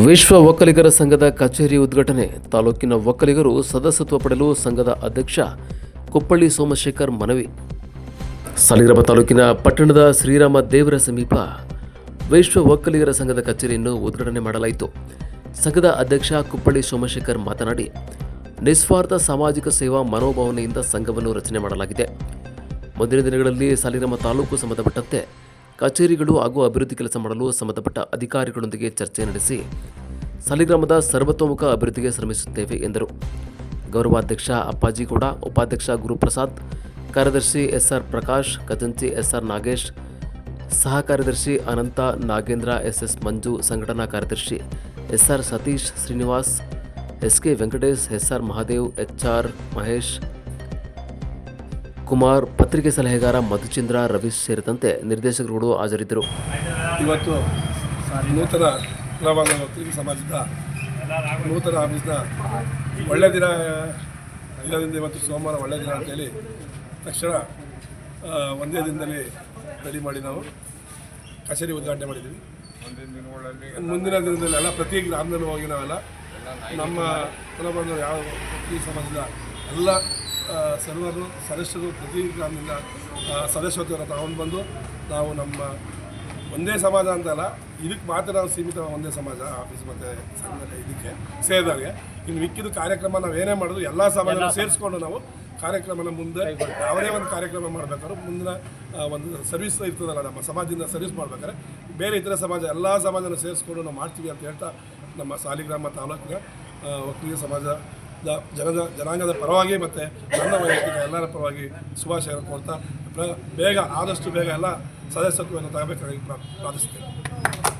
ವಿಶ್ವ ಒಕ್ಕಲಿಗರ ಸಂಘದ ಕಚೇರಿ ಉದ್ಘಾಟನೆ. ತಾಲೂಕಿನ ಒಕ್ಕಲಿಗರು ಸದಸ್ಯತ್ವ ಪಡೆಯಲು ಸಂಘದ ಅಧ್ಯಕ್ಷ ಕುಪ್ಪಳ್ಳಿ ಸೋಮಶೇಖರ್ ಮನವಿ. ಸಾಲಿಗ್ರಾಮ ತಾಲೂಕಿನ ಪಟ್ಟಣದ ಶ್ರೀರಾಮ ದೇವರ ಸಮೀಪ ವಿಶ್ವ ಒಕ್ಕಲಿಗರ ಸಂಘದ ಕಚೇರಿಯನ್ನು ಉದ್ಘಾಟನೆ ಮಾಡಲಾಯಿತು. ಸಂಘದ ಅಧ್ಯಕ್ಷ ಕುಪ್ಪಳ್ಳಿ ಸೋಮಶೇಖರ್ ಮಾತನಾಡಿ, ನಿಸ್ವಾರ್ಥ ಸಾಮಾಜಿಕ ಸೇವಾ ಮನೋಭಾವನೆಯಿಂದ ಸಂಘವನ್ನು ರಚನೆ ಮಾಡಲಾಗಿದೆ. ಮುಂದಿನ ದಿನಗಳಲ್ಲಿ ಸಾಲಿಗ್ರಾಮ ತಾಲೂಕು ಸಂಬಂಧಪಟ್ಟಂತೆ ಕಚೇರಿಗಳು ಹಾಗೂ ಅಭಿವೃದ್ಧಿ ಕೆಲಸ ಮಾಡಲು ಸಂಬಂಧಪಟ್ಟ ಅಧಿಕಾರಿಗಳೊಂದಿಗೆ ಚರ್ಚೆ ನಡೆಸಿ ಸಾಲಿಗ್ರಾಮದ ಸರ್ವತೋಮುಖ ಅಭಿವೃದ್ಧಿಗೆ ಶ್ರಮಿಸುತ್ತೇವೆ ಎಂದರು. ಗೌರವಾಧ್ಯಕ್ಷ ಅಪ್ಪಾಜಿಗೌಡ, ಉಪಾಧ್ಯಕ್ಷ ಗುರುಪ್ರಸಾದ್, ಕಾರ್ಯದರ್ಶಿ ಎಸ್ಆರ್ ಪ್ರಕಾಶ್, ಖಜಾಂಚಿ ಎಸ್ಆರ್ ನಾಗೇಶ್, ಸಹ ಕಾರ್ಯದರ್ಶಿ ಅನಂತ ನಾಗೇಂದ್ರ, ಎಸ್ಎಸ್ ಮಂಜು, ಸಂಘಟನಾ ಕಾರ್ಯದರ್ಶಿ S R Satish, Srinivas, S K Venkatesh, S R Mahadev, H R Mahesh Kumar, ಪತ್ರಿಕೆ ಸಲಹೆಗಾರ ಮಧುಚಂದ್ರ, ರವೀಶ್ ಸೇರಿದಂತೆ ನಿರ್ದೇಶಕರುಗಳು ಹಾಜರಿದ್ದರು. ಇವತ್ತು ನೂತನ ಒಕ್ಕಲಿಗ ಸಮಾಜದ ನೂತನ ಆಫೀಸ್ನ ಒಳ್ಳೆಯ ದಿನ ಇರೋದ್ರಿಂದ ಇವತ್ತು ಸೋಮವಾರ ಒಳ್ಳೆಯ ದಿನ ಅಂತೇಳಿ ತಕ್ಷಣ ಒಂದೇ ದಿನದಲ್ಲಿ ರೆಡಿ ಮಾಡಿ ನಾವು ಕಚೇರಿ ಉದ್ಘಾಟನೆ ಮಾಡಿದ್ದೀವಿ. ಮುಂದಿನ ದಿನದಲ್ಲಿ ಎಲ್ಲ ಪ್ರತಿ ಗ್ರಾಮದಲ್ಲೂ ಹೋಗಿ ನಾವೆಲ್ಲ ನಮ್ಮ ಕುಲಬಂಧು ಯಾವ ಒಕ್ಕಲಿಗ ಸಮಾಜದ ಎಲ್ಲ ಸರ್ವರು ಸದಸ್ಯರು ಪ್ರತಿ ಗ್ರಾಮದಿಂದ ಸದಸ್ಯತ್ವವನ್ನು ತಗೊಂಡು ಬಂದು ನಾವು ನಮ್ಮ ಒಂದೇ ಸಮಾಜ ಅಂತಲ್ಲ, ಇದಕ್ಕೆ ಮಾತ್ರ ನಾವು ಸೀಮಿತ ಒಂದೇ ಸಮಾಜ ಆಫೀಸ್ ಮತ್ತು ಸಂಘದಲ್ಲಿ ಇದಕ್ಕೆ ಸೇರಿದಾಗೆ ಇನ್ನು ಮಿಕ್ಕಿದ ಕಾರ್ಯಕ್ರಮ ನಾವು ಏನೇ ಮಾಡಿದ್ರು ಎಲ್ಲ ಸಮಾಜನ ಸೇರಿಸ್ಕೊಂಡು ನಾವು ಕಾರ್ಯಕ್ರಮನ ಮುಂದೆ ಯಾವುದೇ ಒಂದು ಕಾರ್ಯಕ್ರಮ ಮಾಡಬೇಕಾದ್ರೂ ಮುಂದಿನ ಒಂದು ಸರ್ವಿಸ್ ಇರ್ತದಲ್ಲ, ನಮ್ಮ ಸಮಾಜದಿಂದ ಸರ್ವಿಸ್ ಮಾಡ್ಬೇಕಾದ್ರೆ ಬೇರೆ ಇತರ ಸಮಾಜ ಎಲ್ಲ ಸಮಾಜನ ಸೇರಿಸ್ಕೊಂಡು ನಾವು ಮಾಡ್ತೀವಿ ಅಂತ ಹೇಳ್ತಾ ನಮ್ಮ ಸಾಲಿಗ್ರಾಮ ತಾಲೂಕಿನ ಒಕ್ಕಲಿಗ ಸಮಾಜ ಜನಾಂಗದ ಪರವಾಗಿ ಮತ್ತು ನನ್ನ ವೈಯಕ್ತಿಕ ಎಲ್ಲರ ಪರವಾಗಿ ಶುಭಾಶಯ ಕೋರ್ತಾ ಆದಷ್ಟು ಬೇಗ ಎಲ್ಲ ಸದಸ್ಯತ್ವವನ್ನು ತಗೋಬೇಕಾಗಿ ಪ್ರಾರ್ಥಿಸ್ತೇನೆ.